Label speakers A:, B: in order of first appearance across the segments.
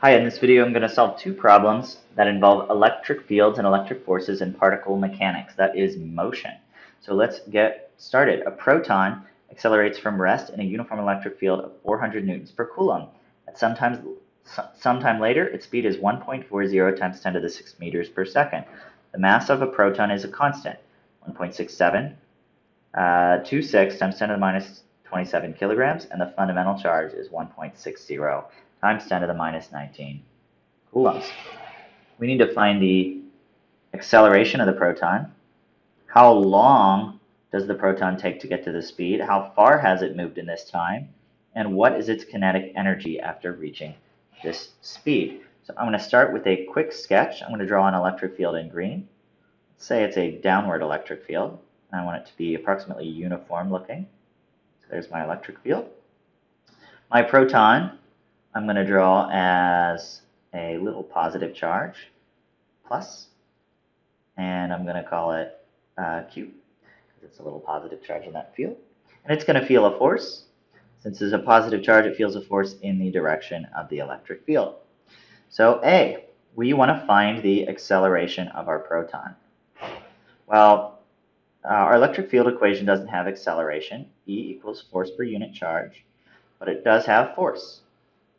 A: Hi, in this video I'm going to solve two problems that involve electric fields and electric forces in particle mechanics, that is motion. So let's get started. A proton accelerates from rest in a uniform electric field of 400 newtons per coulomb. At sometime later, its speed is 1.40 times 10 to the 6 meters per second. The mass of a proton is a constant, 1.6726 times 10 to the minus 27 kilograms, and the fundamental charge is 1.60 times 10 to the minus 19 coulombs. We need to find the acceleration of the proton. How long does the proton take to get to the speed? How far has it moved in this time? And what is its kinetic energy after reaching this speed? So I'm going to start with a quick sketch. I'm going to draw an electric field in green. Let's say it's a downward electric field. I want it to be approximately uniform looking. So there's my electric field. My proton I'm going to draw as a little positive charge, plus, and I'm going to call it Q, because it's a little positive charge in that field. And it's going to feel a force. Since it's a positive charge, it feels a force in the direction of the electric field. So A, we want to find the acceleration of our proton. Well, our electric field equation doesn't have acceleration. E equals force per unit charge, but it does have force.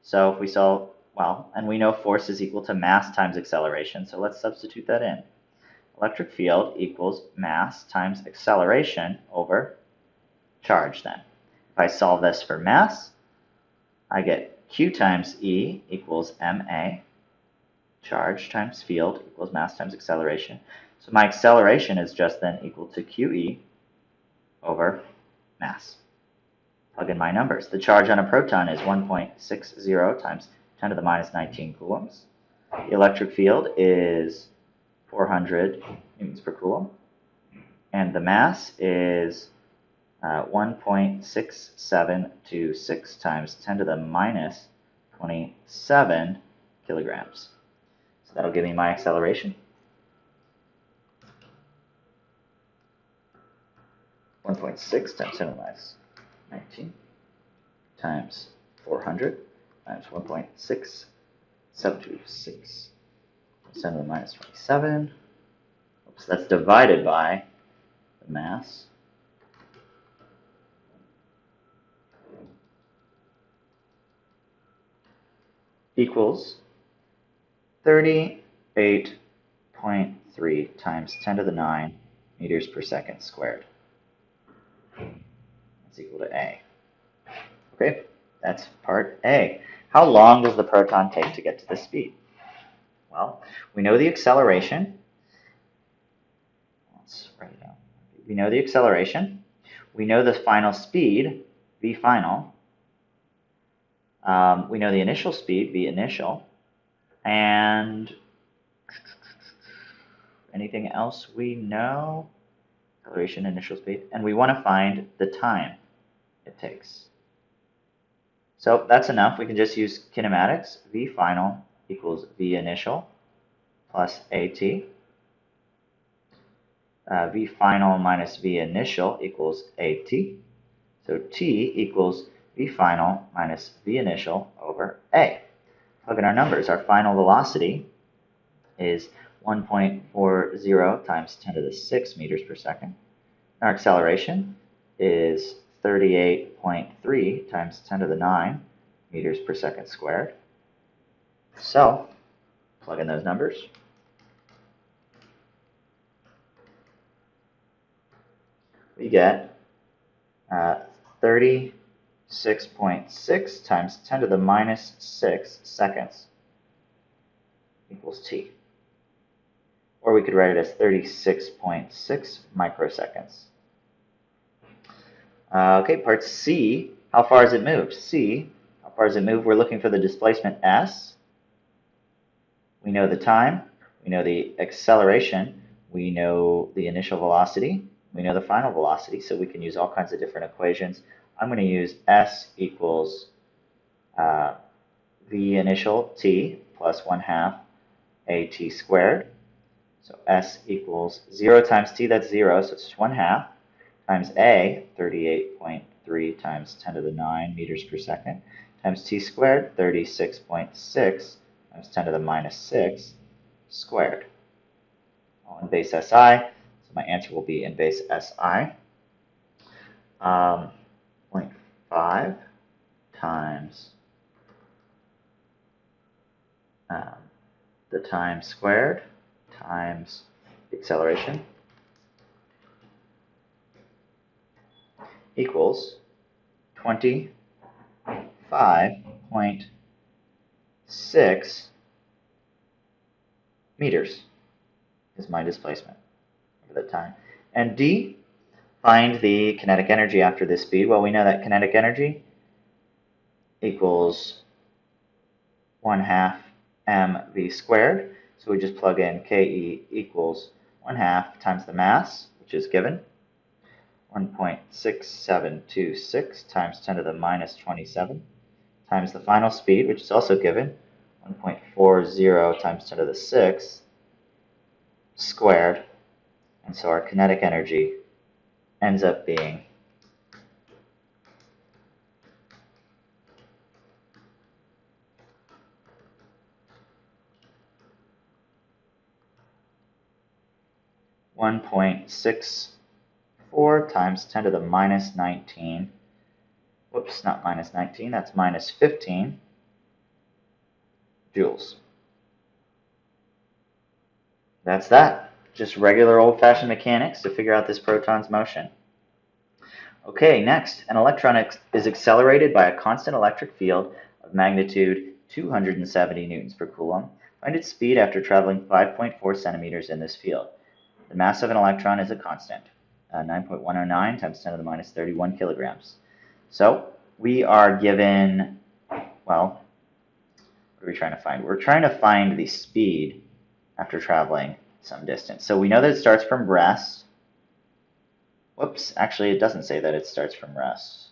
A: So if we saw, well, and we know force is equal to mass times acceleration, so let's substitute that in. Electric field equals mass times acceleration over charge then. If I solve this for mass, I get Q times E equals ma, charge times field equals mass times acceleration. So my acceleration is just then equal to QE over mass. Plug in my numbers. The charge on a proton is 1.60 times 10 to the minus 19 coulombs. The electric field is 400 newtons per coulomb. And the mass is 1.6726 times 10 to the minus 27 kilograms. So that'll give me my acceleration. 1.6 times 10 to the minus 19 times 400 times 1.6726 10 to the minus 27. Oops, that's divided by the mass. Equals 38.3 times 10 to the 9 meters per second squared. That's equal to A. Okay, that's part A. How long does the proton take to get to the speed? Well, we know the acceleration. Let's write it down. We know the acceleration. We know the final speed, V final. We know the initial speed, V initial. And anything else we know? Acceleration, initial speed. And we want to find the time it takes. So that's enough. We can just use kinematics. V final equals V initial plus AT. V final minus V initial equals AT. So T equals V final minus V initial over A. Plug in our numbers. Our final velocity is 1.40 times 10 to the 6 meters per second. Our acceleration is 38.3 times 10 to the 9 meters per second squared. So, plug in those numbers. We get 36.6 times 10 to the minus 6 seconds equals t. Or we could write it as 36.6 microseconds. Okay, part C, how far has it moved? C, how far has it moved? We're looking for the displacement S. We know the time. We know the acceleration. We know the initial velocity. We know the final velocity, so we can use all kinds of different equations. I'm going to use S equals V initial t plus 1/2 AT squared. So S equals 0 times t, that's 0, so it's 1/2, times A, 38.3 times 10 to the 9 meters per second, times t squared, 36.6 times 10 to the minus 6 squared, all in base SI. So my answer will be in base SI. 0.5 times the time squared times the acceleration equals 25.6 meters is my displacement over the time. And D, find the kinetic energy after this speed. Well, we know that kinetic energy equals 1/2 mv squared. So we just plug in Ke equals 1/2 times the mass, which is given, 1.6726 times 10 to the minus 27, times the final speed, which is also given, 1.40 times 10 to the 6 squared. And so our kinetic energy ends up being 1.64 times 10 to the minus 19. Whoops, not minus 19, that's minus 15 joules. That's that. Just regular old-fashioned mechanics to figure out this proton's motion. Okay, next, an electron is accelerated by a constant electric field of magnitude 270 newtons per coulomb. Find its speed after traveling 5.4 centimeters in this field. The mass of an electron is a constant, 9.109 times 10 to the minus 31 kilograms. So we are given, well, what are we trying to find? We're trying to find the speed after traveling some distance. So we know that it starts from rest. Whoops, actually it doesn't say that it starts from rest.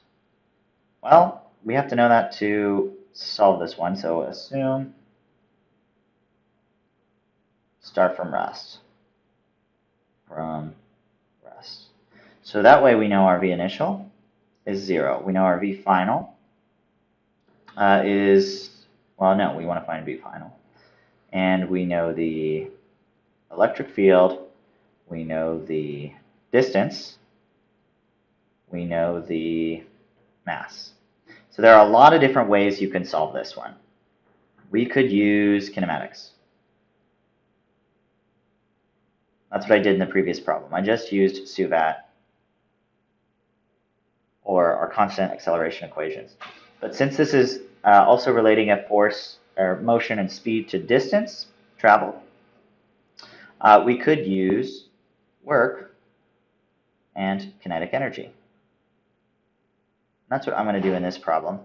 A: Well, we have to know that to solve this one, so assume start from rest. So that way we know our V initial is 0. We know our V final is, well, no, we want to find V final. And we know the electric field, we know the distance, we know the mass. So there are a lot of different ways you can solve this one. We could use kinematics. That's what I did in the previous problem. I just used SUVAT or our constant acceleration equations. But since this is also relating a force or motion and speed to distance traveled, we could use work and kinetic energy. That's what I'm going to do in this problem.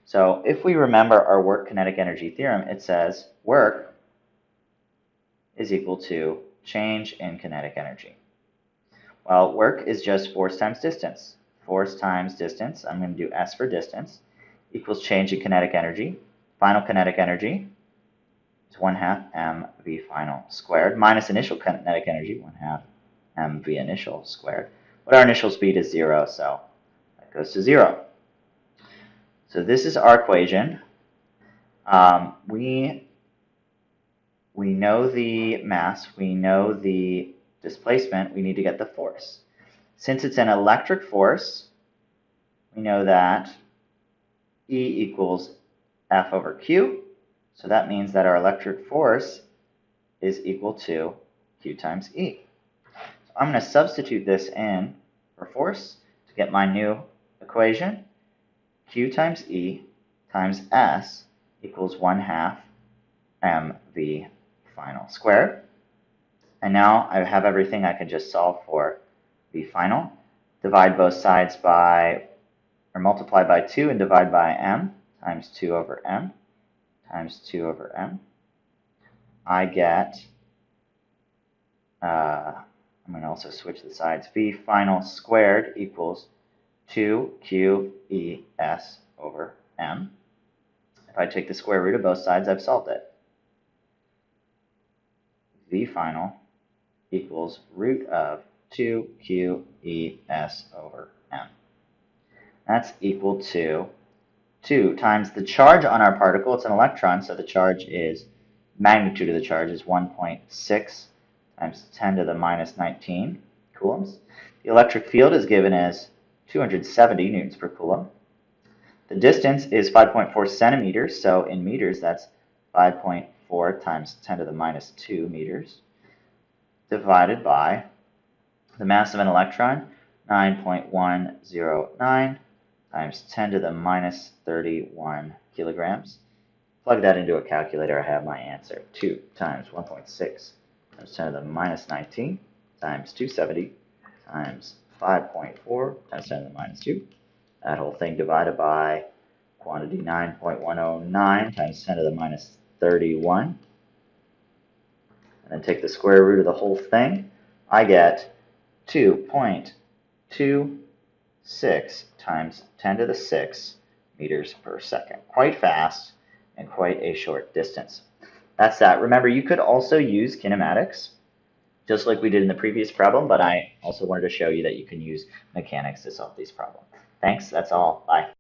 A: So if we remember our work kinetic energy theorem, it says work is equal to change in kinetic energy. Well, work is just force times distance. Force times distance, I'm going to do S for distance, equals change in kinetic energy. Final kinetic energy is 1/2 mv final squared minus initial kinetic energy, 1/2 mv initial squared. But our initial speed is 0, so that goes to 0. So this is our equation. We know the mass, we know the displacement, we need to get the force. Since it's an electric force, we know that E equals F over Q. So that means that our electric force is equal to Q times E. So I'm going to substitute this in for force to get my new equation. Q times E times S equals 1/2 mv final squared. And now I have everything I can just solve for V final. Divide both sides by, or multiply by 2 and divide by m, times 2 over m, times 2 over m. I get, I'm going to also switch the sides, V final squared equals 2QES over m. If I take the square root of both sides, I've solved it. V final equals root of 2QES over m. That's equal to 2 times the charge on our particle. It's an electron, so the charge is magnitude of the charge is 1.6 times 10 to the minus 19 coulombs. The electric field is given as 270 newtons per coulomb. The distance is 5.4 centimeters, so in meters that's 5.4 times 10 to the minus 2 meters, divided by the mass of an electron, 9.109 times 10 to the minus 31 kilograms. Plug that into a calculator, I have my answer. 2 times 1.6 times 10 to the minus 19 times 270 times 5.4 times 10 to the minus 2. That whole thing divided by quantity 9.109 times 10 to the minus 31. And then take the square root of the whole thing. I get 2.26 times 10 to the 6 meters per second. Quite fast and quite a short distance. That's that. Remember, you could also use kinematics, just like we did in the previous problem, but I also wanted to show you that you can use mechanics to solve these problems. Thanks, that's all. Bye.